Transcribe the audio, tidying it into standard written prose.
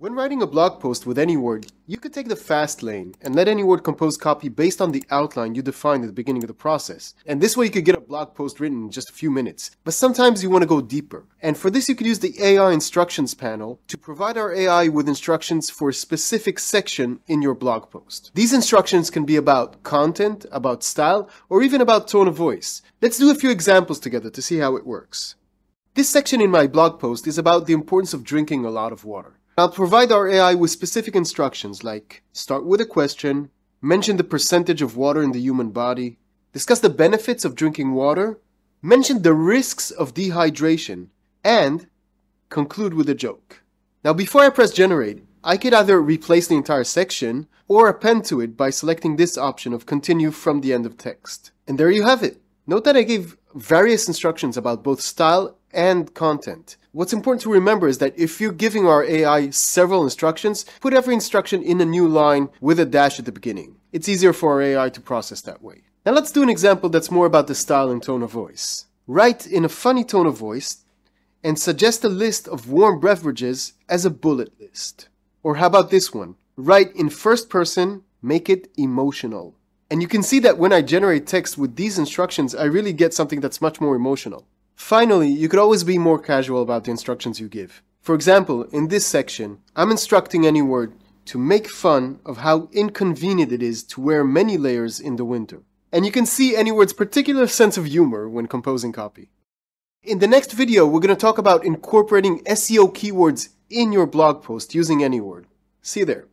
When writing a blog post with AnyWord, you could take the fast lane and let AnyWord compose copy based on the outline you defined at the beginning of the process. And this way you could get a blog post written in just a few minutes. But sometimes you want to go deeper. And for this you could use the AI instructions panel to provide our AI with instructions for a specific section in your blog post. These instructions can be about content, about style, or even about tone of voice. Let's do a few examples together to see how it works. This section in my blog post is about the importance of drinking a lot of water. I'll provide our AI with specific instructions like start with a question, mention the percentage of water in the human body, discuss the benefits of drinking water, mention the risks of dehydration, and conclude with a joke. Now before I press generate, I could either replace the entire section or append to it by selecting this option of continue from the end of text. And there you have it. Note that I gave various instructions about both style and content. What's important to remember is that if you're giving our AI several instructions, put every instruction in a new line with a dash at the beginning. It's easier for our AI to process that way. Now let's do an example that's more about the style and tone of voice. Write in a funny tone of voice and suggest a list of warm beverages as a bullet list. Or how about this one? Write in first person, make it emotional. And you can see that when I generate text with these instructions, I really get something that's much more emotional. Finally, you could always be more casual about the instructions you give. For example, in this section, I'm instructing AnyWord to make fun of how inconvenient it is to wear many layers in the winter. And you can see AnyWord's particular sense of humor when composing copy. In the next video, we're going to talk about incorporating SEO keywords in your blog post using AnyWord. See you there.